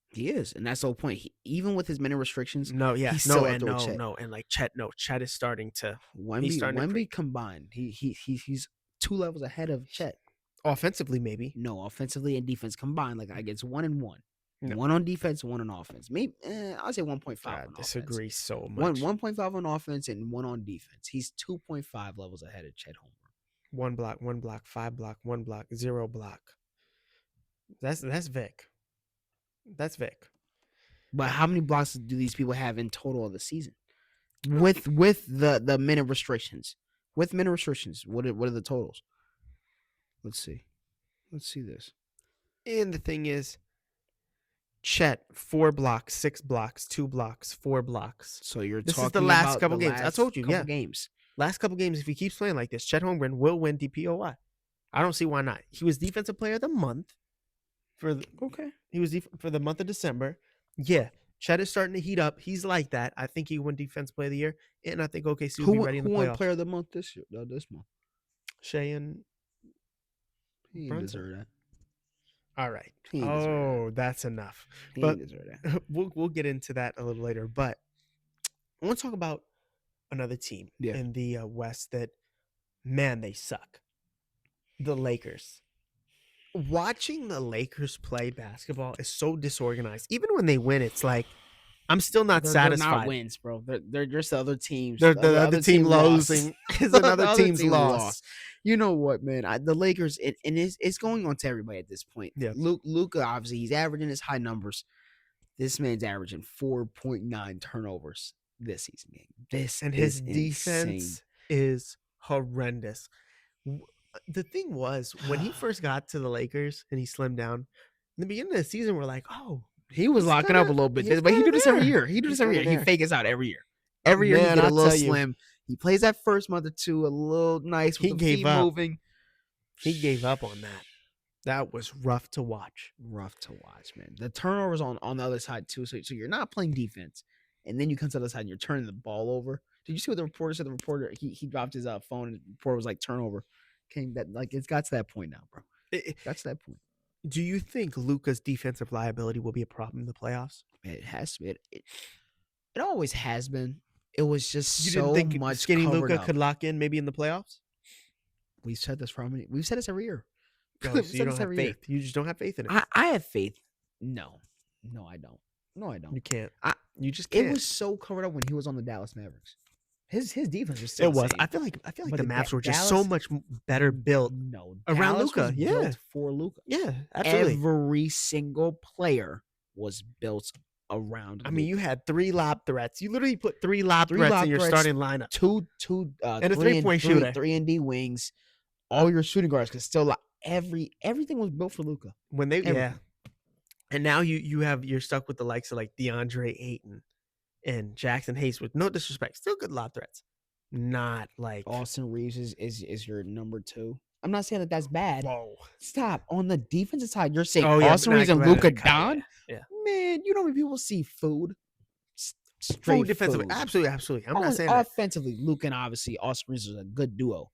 He is, and that's the whole point. Even with his minute restrictions, No, yeah, he's no, still and out there with Chet. and like Chet is starting to Wemby combined, he's 2 levels ahead of Chet. offensively maybe. No, offensively and defense combined, like I guess 1 and 1. No. 1 on defense, 1 on offense. Maybe I'll say 1.5. I on disagree offense. so much. 1.5 on offense and 1 on defense. He's 2.5 levels ahead of Chet Holmgren. 1 block, 5 block, 1 block, 0 block. That's Vic. That's Vic. But how many blocks do these people have in total of the season? With the minute restrictions. With minute restrictions, what are the totals? Let's see. Let's see this. And the thing is, Chet 4 blocks, 6 blocks, 2 blocks, 4 blocks. So you're This talking is the last about couple the games. I last told you, couple yeah. games. Last couple games, if he keeps playing like this, Chet Holmgren will win DPOY. I don't see why not. He was Defensive Player of the Month for the month of December. Yeah, Chet is starting to heat up. He's like that. I think he won Defensive Player of the Year, and I think OKC will be ready in the Who won playoffs. Player of the Month this year? No, this month. Shea and He didn't Brunson. deserve that. all right. He didn't deserve Oh, that's enough. that. He but- didn't deserve that. We'll get into that a little later, but I want to talk about another team Yeah. in the West that, man, they suck. The Lakers. Watching the Lakers play basketball is so disorganized. Even when they win, it's like I'm still not They're satisfied. not wins, bro. They're just the other teams. The other team lost. losing is The another other team's team loss. lost. You know what, man? The Lakers, and it's going on to everybody at this point. Yeah. Luka, obviously, he's averaging his high numbers. This man's averaging 4.9 turnovers this season. This And is his defense insane. is horrendous. The thing was, when he first got to the Lakers and he slimmed down, in the beginning of the season, we're like, oh, He was He's locking up a kinda- little bit, he's but he kinda do this every there. year. He do He's this every year. kinda He there. fake us out every year. Every year Man, he get a I'll little tell you. slim. He plays that first month or two a little nice with He the gave feet up. moving. he gave up on that. That was rough to watch. Rough to watch, man. The turnovers on the other side too. So you're not playing defense, and then you come to the other side and you're turning the ball over. Did you see what the reporter said? The reporter he dropped his phone and the reporter was like turnover. It's got to that point now, bro. Got to that point. Do you think Luka's defensive liability will be a problem in the playoffs? It has to be. It always has been. It was just You so didn't think much skinny covered Luka up. could lock in maybe in the playoffs? We've said this we've said this every year. No, We've so said you this don't have every year. faith. You just don't have faith in it. I have faith. No, I don't. No, I don't. You can't. I- You just can't. It was so covered up when he was on the Dallas Mavericks. His defense was still It the was. same. I feel like But the the Mavs were just Dallas- so much better built. No, around Dallas Luka, was yeah. built for Luka. Yeah, absolutely. Every single player was built around. I mean, you Luka. had 3 lob threats. You literally put 3 lob Three threats lob in your threats, starting lineup. two And a three three-point three- shooter. 3 and D wings. All your shooting guards could still everything was built for Luka. When they Everything. and now you're stuck with the likes of like DeAndre Ayton and Jackson Hayes, with no disrespect, still good lob threats. Not like Austin Reeves is your number 2. I'm not saying that that's bad. whoa. Stop. On the defensive side, you're saying Oh, yeah, Austin but Reeves and not- Luka yeah, Don? yeah. Man, you know when people see food? Straight Food defensively, food. absolutely. I'm not saying that. Offensively, Luka and obviously Austin Reeves is a good duo.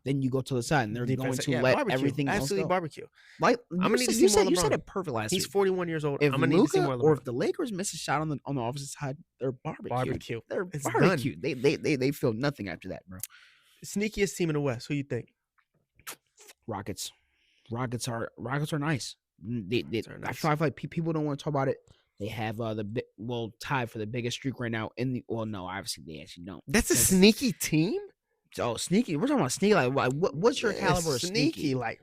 Then you go to the side and they're Defense- going to yeah, let barbecue. everything absolutely else go. barbecue. Like I'm gonna need to see you more said, you said LeBron. it perfect last He's week. 41 years old. If I'm gonna need to see Luka more or LeBron. if the Lakers miss a shot on the opposite side, they're barbecue. Barbecue. They're It's barbecue. They feel nothing after that, bro. Sneakiest team in the West. Who you think? Rockets. Rockets are nice. They are I nice. feel like people don't want to talk about it. They have tied for the biggest streak right now in the. Well, no, obviously they actually don't. That's a That's- sneaky team. Oh, sneaky. We're talking about sneaky. Like, what's your Yeah, caliber of sneaky? Like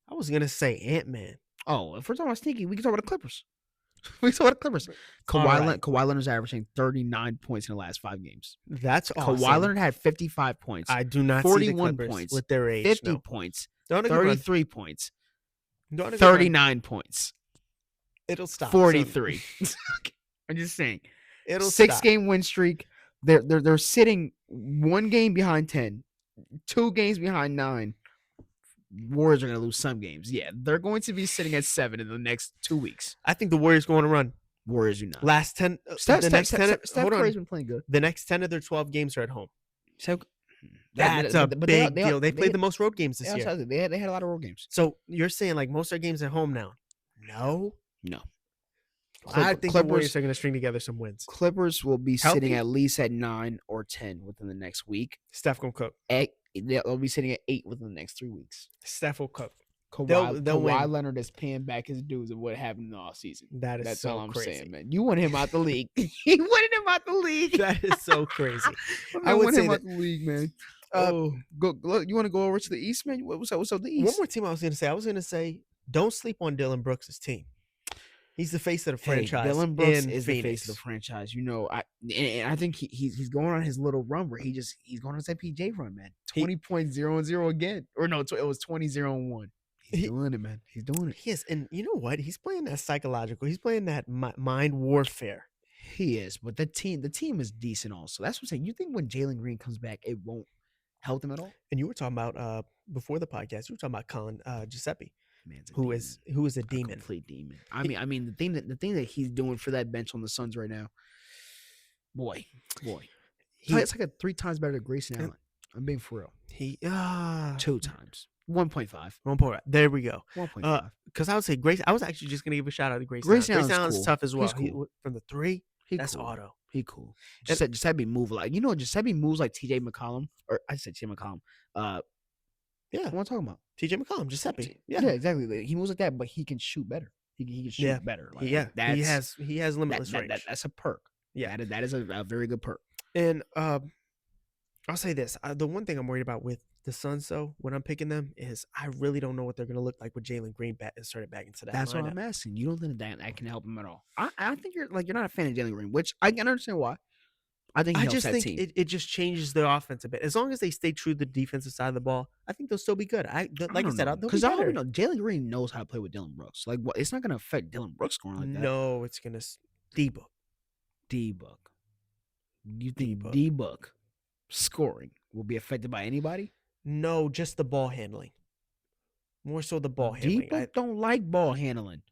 I was gonna say Ant-Man. Oh, if we're talking about sneaky, we can talk about the Clippers. We can talk about the Clippers. All right. Kawhi Leonard's averaging 39 points in the last 5 games. That's awesome. Kawhi Leonard had 55 points, I do not see 41 the Clippers points, with their age. 50 no. points, Don't agree. 33 points, Don't agree. 39 points, It'll stop. 43. I'm just saying. It'll 6-game win streak. They're sitting 1 game behind 10, 2 games behind 9. Warriors are going to lose some games. Yeah, they're going to be sitting at 7 in the next 2 weeks. I think the Warriors going to run. Warriors do not. Last 10. Steph Hold Curry's on. been playing good. The next 10 of their 12 games are at home. So That's a big deal. They played the most road games this year. They had a lot of road games. So you're saying like most of their games at home now? No. I think the Clippers Warriors are going to string together some wins. Clippers will be Healthy. sitting at least at 9 or 10 within the next week. Steph going to cook. They'll be sitting at 8 within the next 3 weeks. Steph will cook. Kawhi They'll win. Leonard is paying back his dues of what happened in the offseason. That's all so I'm crazy. saying, man. You want him out the league. You wanted him out the league. That is so crazy. I would want say him that- out the league, man. Oh, You want to go over to the East, man? What's up with the East? one more team I was going to say. I was going to say, don't sleep on Dylan Brooks' team. He's the face of the franchise. Dylan Brooks in is Phoenix. the face of the franchise. You know, I think he's going on his little run where he's going on his PJ run, man. 20.00 again. Or no, it was 20.01. He's doing it, man. He's doing it. He is. And you know what? He's playing that psychological. He's playing that mind warfare. He is. But the team is decent also. That's what I'm saying. You think when Jalen Green comes back, it won't help them at all? And you were talking about before the podcast, you were talking about Colin Giuseppe, Man's a who demon. is a demon. Complete demon. I mean, the thing that he's doing for that bench on the Suns right now, boy. It's like a 3 times better than Grayson Allen. I'm being for real. 2 times. 1.5. 1.5. There we go. 1.5. Because I would say Grace. I was actually just gonna give a shout out to Grayson. Grayson Grayson Allen's Allen's cool. tough as well. He's cool. From the 3, He that's cool. auto. He cool. And- Giuseppe move like Giuseppe moves like TJ McCollum, or I said TJ McCollum. Yeah, What am I talking about? TJ McCollum, Giuseppe. Yeah, exactly. Like, he moves like that, but he can shoot better. He can shoot better. Like, Yeah, that's, he has limitless range. that's a perk. Yeah. that is a very good perk. And I'll say this: the one thing I'm worried about with the Suns, though, when I'm picking them, is I really don't know what they're going to look like with Jalen Green started back into that. That's what lineup. I'm asking. You don't think that can help him at all? I think you're not a fan of Jalen Green, which I can understand why. I think he I helps just that think team. it just changes the offense a bit. As long as they stay true to the defensive side of the ball, I think they'll still be good. Like I said, they'll be because I better. don't know. Jalen Green knows how to play with Dylan Brooks. Like, what? It's not going to affect Dylan Brooks scoring like that. No, it's gonna D-book. D-Book. You think D-Book. D-Book scoring will be affected by anybody? No, just the ball handling. More so the ball handling. D-Book don't like ball handling.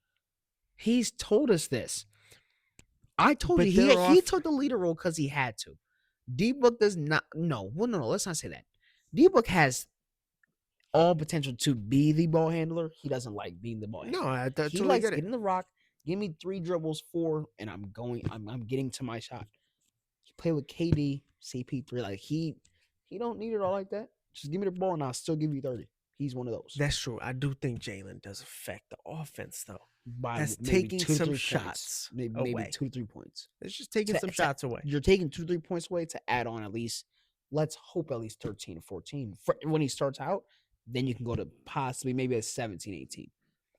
He's told us this. I told But you they're he off- took the leader role because he had to. D-Book does not. No. Let's not say that. D-Book has all potential to be the ball handler. He doesn't like being the ball handler. No, I He totally likes get it. getting the rock. Give me 3 dribbles, 4, and I'm getting to my shot. He play with KD, CP3. Like he don't need it all like that. Just give me the ball and I'll still give you 30. He's one of those. That's true. I do think Jalen does affect the offense, though. By That's maybe taking 2 to some 3 shots points. Maybe away. 2 to 3 points. It's just taking some To- shots away. You're taking 2 to 3 points away to add on at least. Let's hope at least 13 or 14 when he starts out. Then you can go to possibly maybe a 17, 18.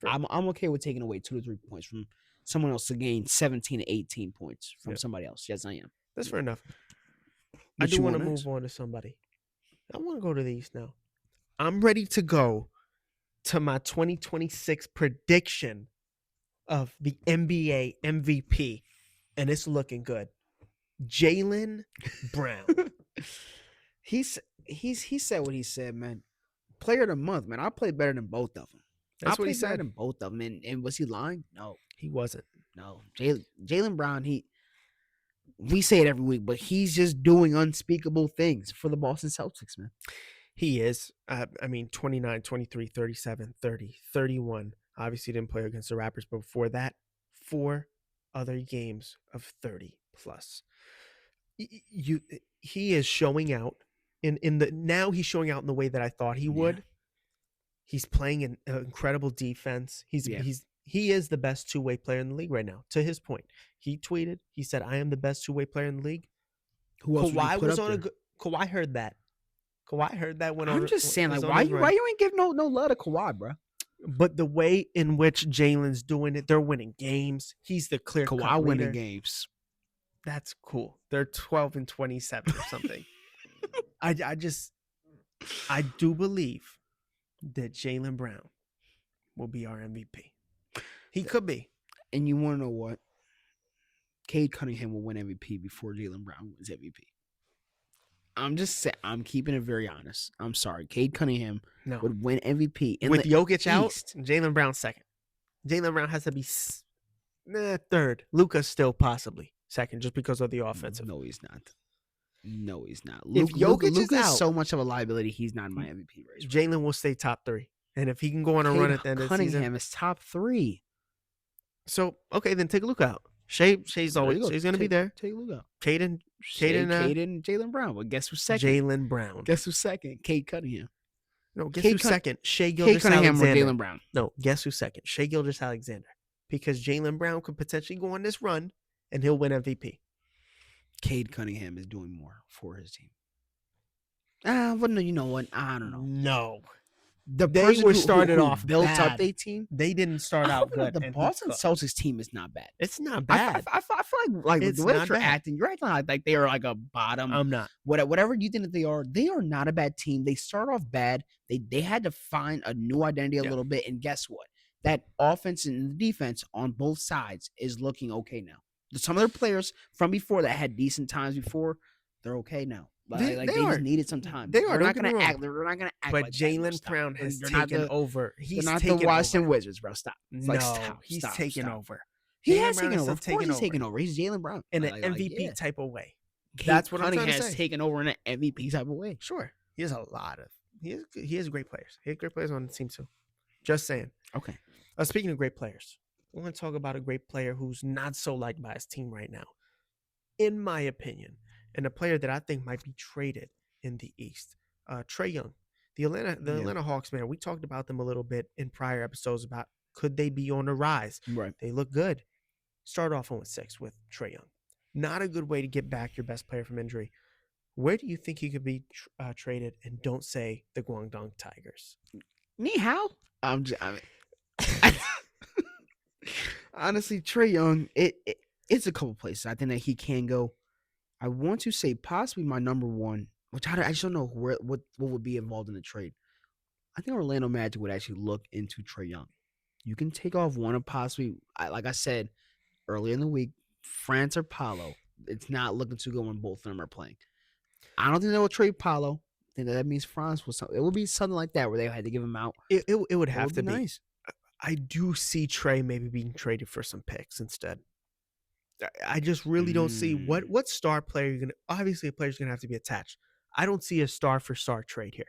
Sure. I'm okay with taking away 2 to 3 points from someone else to gain 17 to 18 points from Yeah. somebody else. Yes, I am. That's fair enough. I What do you want to want move next? on to somebody. I want to go to the East now. I'm ready to go to my 2026 prediction of the NBA MVP, and it's looking good. Jaylen Brown. He said what he said, man. Player of the month, man. I played better than both of them. That's what he played better said. than both of them. And was he lying? No. He wasn't. No, Jaylen Brown, we say it every week, but he's just doing unspeakable things for the Boston Celtics, man. He is. I mean, 29, 23, 37, 30, 31. Obviously didn't play against the Raptors, but before that, 4 other games of 30 plus. He is showing out now he's showing out in the way that I thought he would. Yeah. He's playing an incredible defense. He is the best two-way player in the league right now. To his point, he tweeted. He said, "I am the best two-way player in the league." Who else would you Kawhi put was up on a there? good. Kawhi heard that. Kawhi heard that when I'm just saying, like, why you ain't give no love to Kawhi, bro? But the way in which Jalen's doing it, they're winning games. He's the clear cut Kawhi winning leader. games. That's cool. They're 12 and 27 or something. I do believe that Jaylen Brown will be our MVP. He could be. And you want to know what? Cade Cunningham will win MVP before Jaylen Brown wins MVP. I'm just saying. I'm keeping it very honest. I'm sorry. Cade Cunningham No. would win MVP in With the Jokic out, East. Jaylen Brown second. Jaylen Brown has to be third. Luka's still possibly second just because of the offensive. No, he's not. No, he's not. If Jokic is Luka is out- so much of a liability. He's not in my MVP race. Jaylen will stay top 3. And if he can go on a run at the end of the season. Cunningham is top 3. So, okay, then take Luka out. Shay's There you always go. Shay's going to be there. Take Luka. Caden, Caden, Jaylen Brown. Well, guess who's second? Jaylen Brown. Guess who's second? Cade Cunningham. No, guess Cade who's Cun- second? Shea Cade Gilgeous Cunningham or Alexander. Jaylen Brown? No, guess who's second? Shea Gilgeous Alexander. Because Jaylen Brown could potentially go on this run and he'll win MVP. Cade Cunningham is doing more for his team. But no, you know what? I don't know. No. The They person were who started off built bad. up their team. They didn't start out good. The and Boston Luka- Celtics team is not bad. It's not I bad. feel like It's the way not that you're bad. acting, you're acting like they are like a bottom. I'm not. Whatever you think that they are not a bad team. They start off bad. They had to find a new identity a Yeah. little bit, and guess what? That offense and defense on both sides is looking okay now. Some of their players from before that had decent times before, they're okay now. They They are. just needed some time. They are, They're don't not get me gonna wrong. act. They're not gonna act. But like that, bro. Jaylen Stop. Brown has They're not taken the- over. They're He's not taken the Washington over. Wizards, bro. Stop. It's No, like, stop. he's Stop, taken stop. over. He Jaylen has Brown taken is over. Of taken course, he's over. taken over. He's Jaylen Brown In Like, an like, MVP yeah. type of way. Cade That's what I'm trying to Cunningham has say. taken over in an MVP type of way. Sure. He has a lot of he has great players. He has great players on the team too. Just saying. Okay. Speaking of great players, I want to talk about a great player who's not so liked by his team right now. In my opinion, and a player that I think might be traded in the East. Trae Young. The Atlanta Hawks, man, we talked about them a little bit in prior episodes about could they be on the rise? Right. They look good. Start off 0-6 with Trae Young. Not a good way to get back your best player from injury. Where do you think he could be traded? And don't say the Guangdong Tigers. Ni hao? Honestly, Trae Young, it's a couple places I think that he can go. I want to say possibly my number one, which I just don't know what would be involved in the trade. I think Orlando Magic would actually look into Trae Young. You can take off one of possibly, like I said earlier in the week, France or Paolo. It's not looking too good when both of them are playing. I don't think they will trade Paolo. I think that means France will. It would be something like that where they had to give him out. It would It have would to be. nice. I do see Trae maybe being traded for some picks instead. I just really don't see what star player you're gonna. Obviously, a player's gonna have to be attached. I don't see a star for star trade here.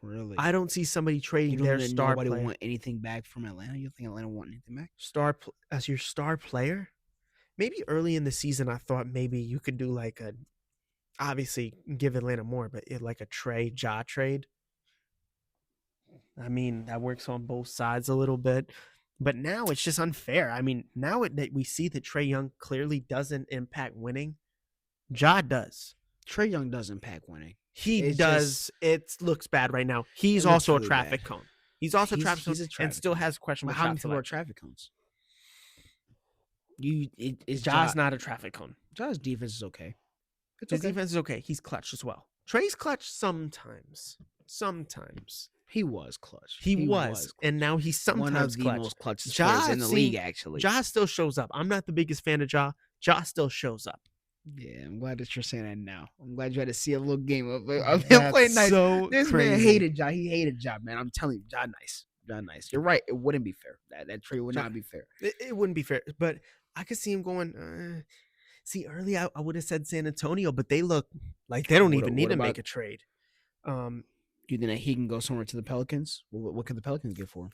Really? I don't see somebody You trading don't their think star nobody player. want anything back from Atlanta? You think Atlanta want anything back? As your star player. Maybe early in the season, I thought maybe you could do like a, obviously give Atlanta more, but like a Ja trade. I mean, that works on both sides a little bit, but now it's just unfair. I mean, now that we see that Trae Young clearly doesn't impact winning, Ja does. Trae Young does impact winning. He It's does. It looks bad right now. He's It looks also a really traffic bad. cone. He's also a He's- traffic he's cone a and traffic still cone. has questionable But how many shot people are selection. traffic cones? Is Ja's not a traffic cone. Ja's defense is okay. It's His okay. defense is okay. He's clutch as well. Trey's clutch sometimes. Sometimes. He was clutch. He was. And now he's one of sometimes the clutch. most clutch Ja players in the seem- league. Actually, Ja still shows up. I'm not the biggest fan of Ja. Ja still shows up. Yeah, I'm glad that you're saying that now. I'm glad you had to see a little game of him That's playing nice. so This man crazy. hated Ja. He hated Ja, man. I'm telling you, Ja nice. Ja nice. You're right. It wouldn't be fair. That trade would Ja- not be fair. It wouldn't be fair. But I could see him going, see, early I would have said San Antonio, but they look like they don't What- even need what to make about- a trade. Do you think that he can go somewhere to the Pelicans? What could the Pelicans get for him?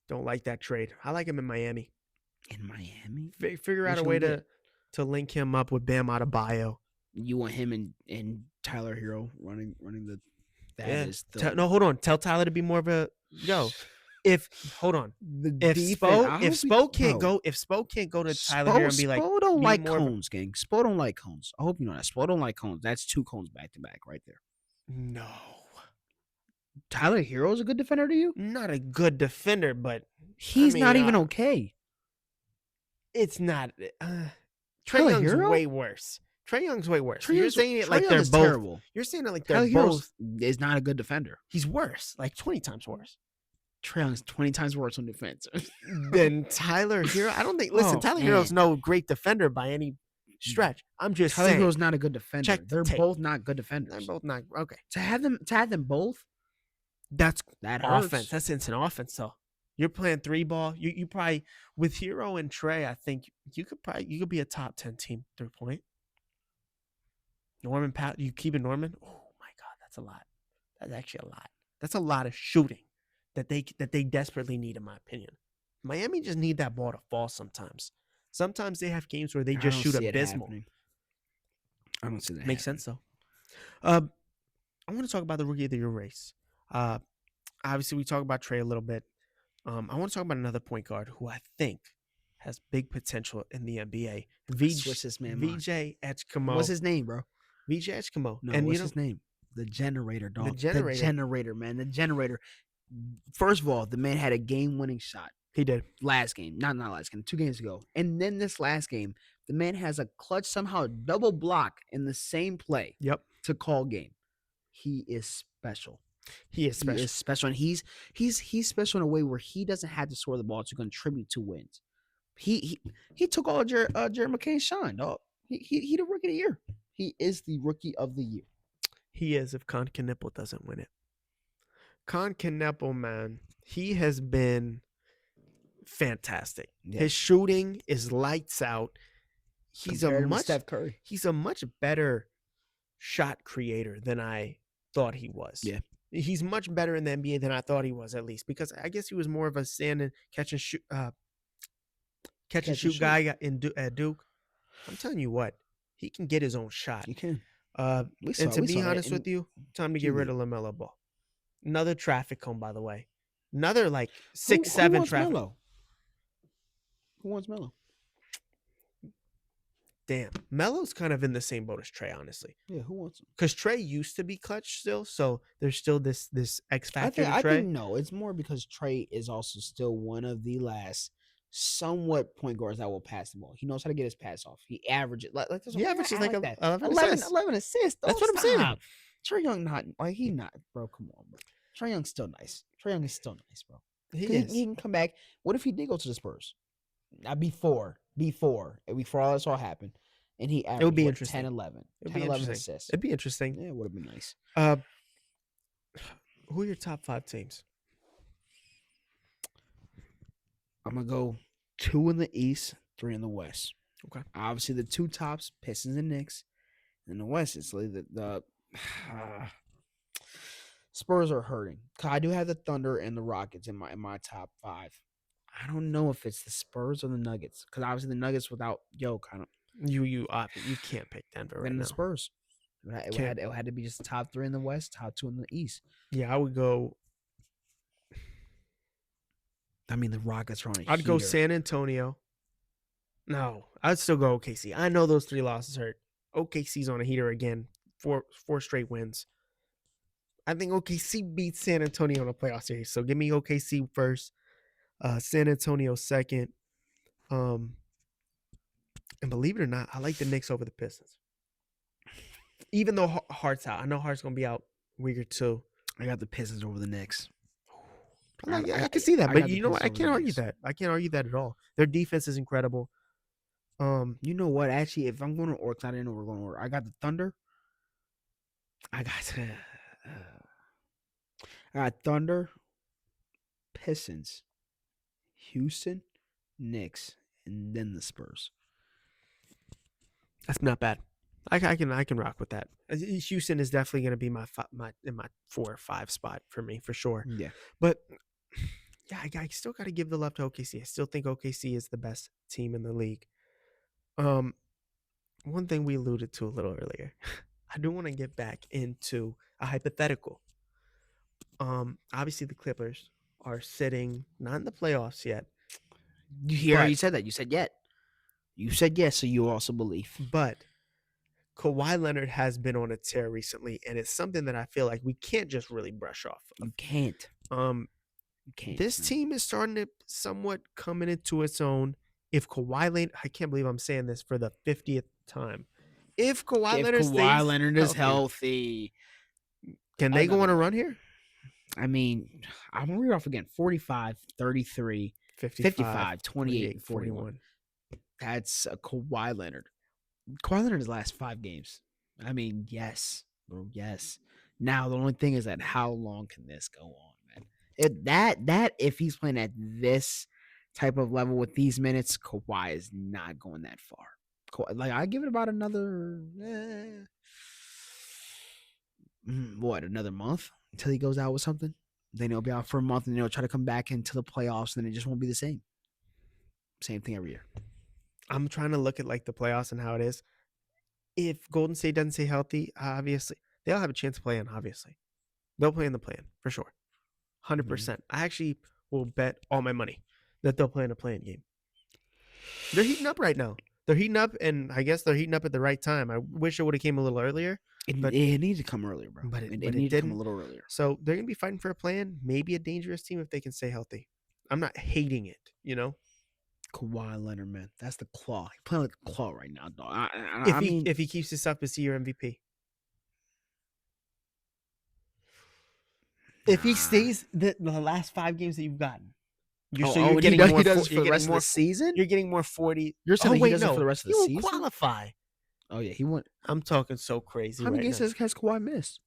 Don't like that trade. I like him in Miami. In Miami? Figure out What a you way gonna to link him up with Bam Adebayo. You want him and Tyler Hero running the that Yeah. is the No, hold on. Tell Tyler to be more of a yo. Hold on. the If defense- I Spo hope can't go to Tyler here and be like, Spo don't be like more of a- cones, gang. Spo don't like cones. I hope you know that. Spo don't like cones. That's 2 cones back to back right there. no, Tyler Hero is a good defender to you? not a good defender, but He's mean, not even okay. it's not. Trae Tyler Young's Hero? way worse. Trae Young's way worse. Trae You're Young's- saying it Trae like Young they're is both. terrible. You're saying it like Tyler they're Hero both. is not a good defender. He's worse, like 20 times worse. Trae Young's 20 times worse on defense. Then Tyler Hero. I don't think. Listen, Oh, Tyler Hero's man. no great defender by any stretch. I'm just Tyler saying. Hero's not a good defender. Check the They're tape. both not good They're defenders. both not okay. To have them both, That's that offense. hurts. That's instant offense. So you're playing 3-ball. You probably with Hero and Trey. I think you could be a top 10 team 3-point. Norman Pat, you keep it Norman. Oh my God, that's a lot. That's actually a lot. That's a lot of shooting that they desperately need, in my opinion. Miami just need that ball to fall sometimes. Sometimes they have games where they just shoot abysmal. I don't see that. Makes sense though. I want to talk about the Rookie of the Year race. Obviously, we talk about Trey a little bit. I want to talk about another point guard who I think has big potential in the NBA. What's his man? VJ Edgecombe. What's his name, bro? VJ Edgecombe. No, and what's his name? The generator, dog. The generator. The generator, man. The generator. First of all, the man had a game-winning shot. He did. Last game. Not last game. 2 games ago. And then this last game, the man has a clutch, somehow double block in the same play. Yep. To call game. He is special. He is special. He is special. And he's special in a way where he doesn't have to score the ball to contribute to wins. He took all Jared McCain's shine, dog. He the Rookie of the Year. He is the Rookie of the Year. He is if Con Knippel doesn't win it. Con Knippel, man, he has been fantastic. Yeah. His shooting is lights out. He's Steph Curry. He's a much better shot creator than I thought he was. Yeah. He's much better in the NBA than I thought he was, at least, because I guess he was more of a stand and catch and shoot guy at Duke. I'm telling you what, he can get his own shot. You can. And to be honest with you, time to get rid of LaMelo Ball. Another traffic cone, by the way. Another like 6-7 traffic. Melo? Who wants Melo? Damn, Melo's kind of in the same boat as Trey, honestly. Yeah, who wants him? Because Trey used to be clutch still, so there's still this X factor to I Trey. think no, it's more because Trey is also still one of the last somewhat point guards that will pass the ball. He knows how to get his pass off. He averages He averages like that. 11 assists. 11 assists. That's what I'm saying. Trey Young he not, bro. Come on, bro. Trey Young's still nice. Trey Young is still nice, bro. He can come back. What if he did go to the Spurs? Before all this all happened, and he averaged, it would be what, interesting. 10-11. It'd be 10-11 interesting. assists. It'd be interesting. Yeah, it would have been nice. Who are your top 5 teams? I'm gonna go 2 in the East, 3 in the West. Okay. Obviously, the 2 tops, Pistons and Knicks. In the West, it's like the Spurs are hurting. I do have the Thunder and the Rockets in my top 5. I don't know if it's the Spurs or the Nuggets, because obviously the Nuggets without kind of You can't pick Denver right and now. the Spurs. It had to be just top 3 in the West, top 2 in the East. Yeah, I would go. I mean, the Rockets are on a I'd go heater. San Antonio. No, I'd still go OKC. I know those 3 losses hurt. OKC's on a heater again. 4 straight wins. I think OKC beats San Antonio in a playoff series. So give me OKC first, San Antonio second. And believe it or not, I like the Knicks over the Pistons. Even though Hart's out. I know Hart's going to be out a week or 2. I got the Pistons over the Knicks. I can see that, but you know what? I Pistons can't over the argue Knicks. that. I can't argue that at all. Their defense is incredible. You know what? Actually, if I'm going to orcs, I didn't know we're going to orc. I got the Thunder. I got Thunder, Pistons, Houston, Knicks, and then the Spurs. That's not bad. I can rock with that. Houston is definitely going to be my 4 or 5 spot for me for sure. Yeah, But yeah, I still got to give the love to OKC. I still think OKC is the best team in the league. One thing we alluded to a little earlier, I do want to get back into a hypothetical. Obviously the Clippers are sitting not in the playoffs yet, you But- said that. You said yet. You said yes, so you also believe. but Kawhi Leonard has been on a tear recently, and it's something that I feel like we can't just really brush off. You can't. You can't. This man. team is starting to somewhat coming into its own. If Kawhi Leonard, I can't believe I'm saying this for the 50th time. If Kawhi If Leonard Kawhi stays Leonard is healthy, healthy, can they go on Another a run here? I mean, I'm going to read off again. 45, 33, 55, 28, and 41. That's a Kawhi Leonard. Kawhi Leonard's last 5 games. I mean, yes, bro, yes. Now, the only thing is that how long can this go on, man? If he's playing at this type of level with these minutes, Kawhi is not going that far. Like, I give it about another, another month until he goes out with something. Then he'll be out for a month, and then he'll try to come back into the playoffs, and then it just won't be the same. Same thing every year. I'm trying to look at like the playoffs and how it is. If Golden State doesn't stay healthy, obviously they'll have a chance to play in. Obviously, they'll play in the play-in for sure, 100%. I actually will bet all my money that they'll play in a play-in game. They're heating up right now. They're heating up, and I guess they're heating up at the right time. I wish it would have came a little earlier. It needs to come earlier, bro. But it needs to come a didn't. little earlier. So they're gonna be fighting for a play-in. Maybe a dangerous team if they can stay healthy. I'm not hating it, you know. Kawhi Leonard, man, that's the claw. He's playing like a claw right now, dog. If he keeps this up, is he your MVP? If he stays the last 5 games that you've gotten, you're getting more for the rest of the season. You're getting more 40. You're saying he does it for the rest of the season? He won't qualify. Oh yeah, he won't. I'm talking so crazy. How many games has Kawhi missed?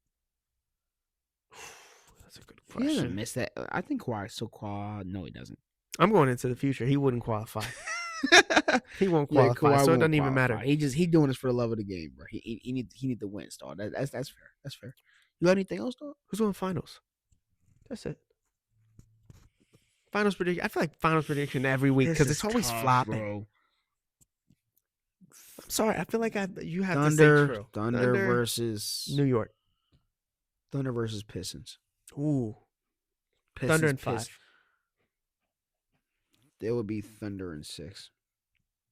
That's a good He question. doesn't miss that. I think Kawhi still qualify. No, he doesn't. I'm going into the future. He wouldn't qualify. He won't qualify, so it doesn't even matter. He doing this for the love of the game, bro. He need the wins, dog. That's fair. That's fair. You got anything else, dog? Who's going finals? That's it. Finals prediction. I feel like finals prediction every week because it's always flopping. Bro. I'm sorry. I feel like you have Thunder, to say true. Thunder versus New York. Thunder versus Pistons. Ooh. Pistons, Thunder in 5. It would be Thunder in 6.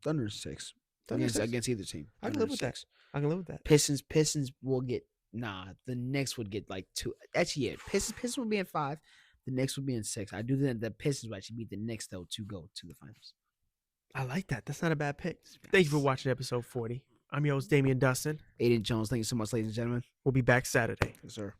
Thunder in 6. Thunder Against either team. I can live with that. I can live with that. Pistons will get the Knicks would get like 2. Actually, yeah. Pistons would be in 5. The Knicks would be in 6. I do think the Pistons would actually beat the Knicks though to go to the finals. I like that. That's not a bad pick. Thank you for watching episode 40. I'm your host, Damian Dusten. Ayden Jones. Thank you so much, ladies and gentlemen. We'll be back Saturday. Yes, sir.